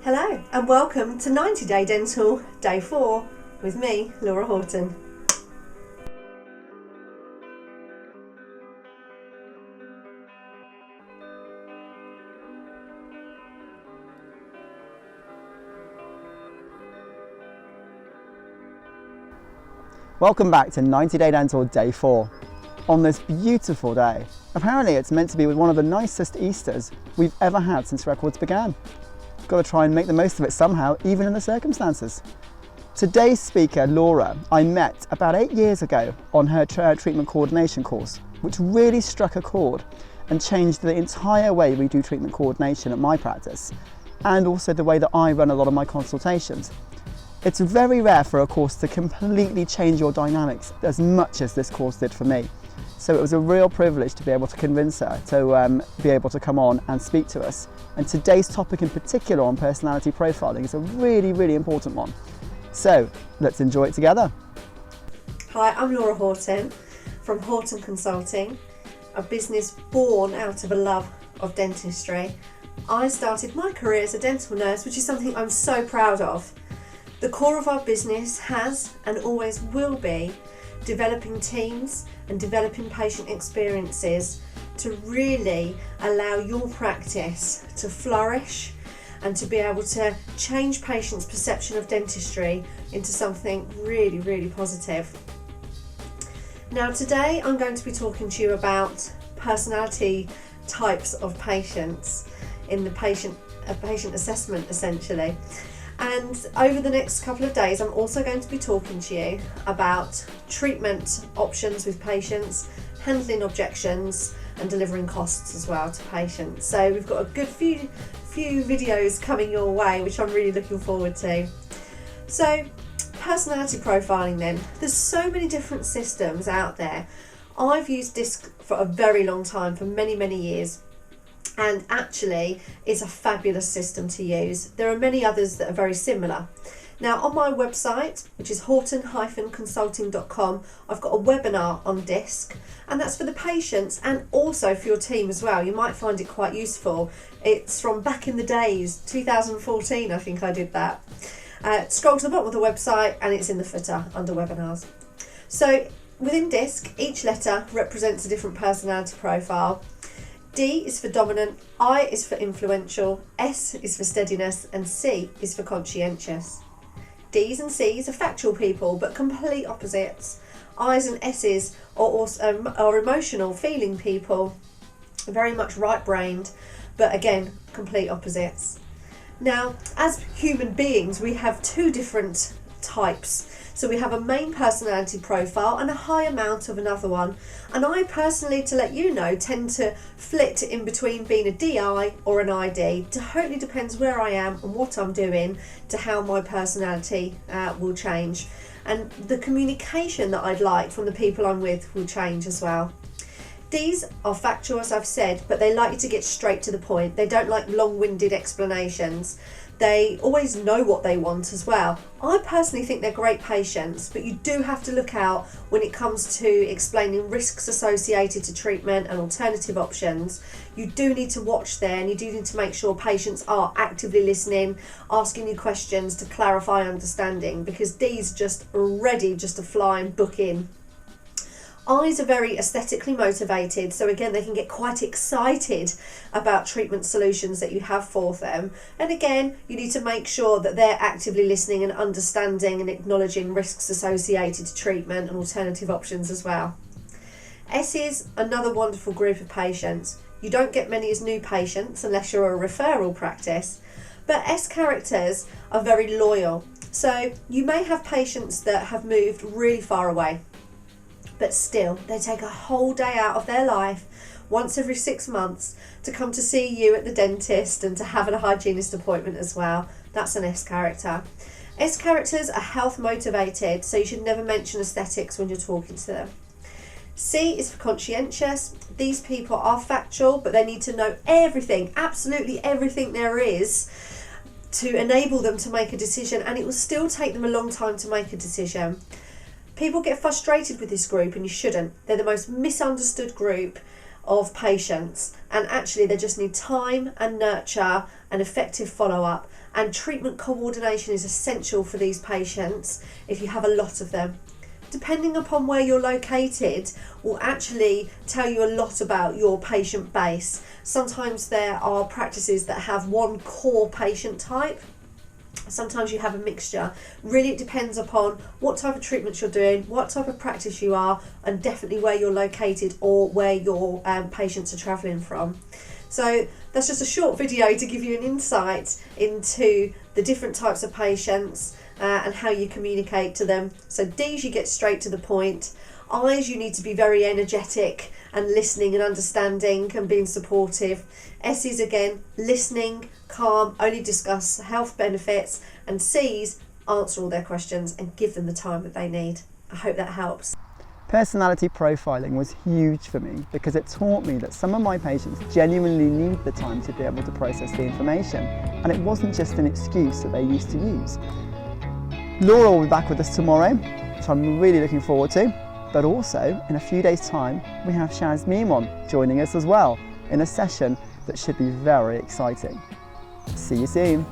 Hello and welcome to 90 Day Dental Day 4 with me, Laura Horton. Welcome back to 90 Day Dental Day 4. On this beautiful day, apparently it's meant to be one of the nicest Easters we've ever had since records began. Got to try and make the most of it somehow, even in the circumstances. Today's speaker, Laura, I met about 8 years ago on her treatment coordination course, which really struck a chord and changed the entire way we do treatment coordination at my practice, and also the way that I run a lot of my consultations. It's very rare for a course to completely change your dynamics as much as this course did for me. So it was a real privilege to be able to convince her to be able to come on and speak to us. And today's topic in particular on personality profiling is a really, really important one. So let's enjoy it together. Hi, I'm Laura Horton from Horton Consulting, a business born out of a love of dentistry. I started my career as a dental nurse, which is something I'm so proud of. The core of our business has and always will be developing teams and developing patient experiences to really allow your practice to flourish and to be able to change patients' perception of dentistry into something really, really positive. Now today I'm going to be talking to you about personality types of patients in the patient assessment essentially. And over the next couple of days, I'm also going to be talking to you about treatment options with patients, handling objections, and delivering costs as well to patients. So we've got a good few videos coming your way, which I'm really looking forward to. So personality profiling then. There's so many different systems out there. I've used DISC for a very long time, for many, many years. And actually it's a fabulous system to use. There are many others that are very similar. Now on my website, which is horton-consulting.com, I've got a webinar on DISC, and that's for the patients and also for your team as well. You might find it quite useful. It's from back in the days, 2014 I think I did that. Scroll to the bottom of the website and it's in the footer under webinars. So within DISC, each letter represents a different personality profile. D is for dominant, I is for influential, S is for steadiness, and C is for conscientious. D's and C's are factual people, but complete opposites. I's and S's are emotional, feeling people, very much right-brained, but again, complete opposites. Now, as human beings, we have two different types. So we have a main personality profile and a high amount of another one. And I personally, to let you know, tend to flit in between being a DI or an ID. It totally depends where I am and what I'm doing to how my personality will change. And the communication that I'd like from the people I'm with will change as well. Ds are factual, as I've said, but they like you to get straight to the point. They don't like long-winded explanations. They always know what they want as well. I personally think they're great patients, but you do have to look out when it comes to explaining risks associated to treatment and alternative options. You do need to watch there, and you do need to make sure patients are actively listening, asking you questions to clarify understanding, because D's just ready just to fly and book in. I's are very aesthetically motivated, so again they can get quite excited about treatment solutions that you have for them, and again you need to make sure that they're actively listening and understanding and acknowledging risks associated to treatment and alternative options as well. S is another wonderful group of patients. You don't get many as new patients unless you're a referral practice, but S characters are very loyal, so you may have patients that have moved really far away, but still they take a whole day out of their life once every 6 months to come to see you at the dentist and to have a hygienist appointment as well. That's an S character. S characters are health motivated, so you should never mention aesthetics when you're talking to them. C is for conscientious. These people are factual, but they need to know everything, absolutely everything there is, to enable them to make a decision, and it will still take them a long time to make a decision. People get frustrated with this group, and you shouldn't. They're the most misunderstood group. of patients, and actually they just need time and nurture and effective follow-up, and treatment coordination is essential for these patients if you have a lot of them. Depending upon where you're located will actually tell you a lot about your patient base. Sometimes there are practices that have one core patient type. Sometimes you have a mixture. Really, it depends upon what type of treatments you're doing, what type of practice you are, and definitely where you're located or where your patients are travelling from. So that's just a short video to give you an insight into the different types of patients and how you communicate to them. So D's, you get straight to the point. I's, you need to be very energetic and listening and understanding and being supportive. S's, again, listening, calm, only discuss health benefits. And C's, answer all their questions and give them the time that they need. I hope that helps. Personality profiling was huge for me because it taught me that some of my patients genuinely need the time to be able to process the information, and it wasn't just an excuse that they used to use. Laura will be back with us tomorrow, which I'm really looking forward to, but also in a few days' time we have Shaz Mimon joining us as well in a session that should be very exciting. See you soon.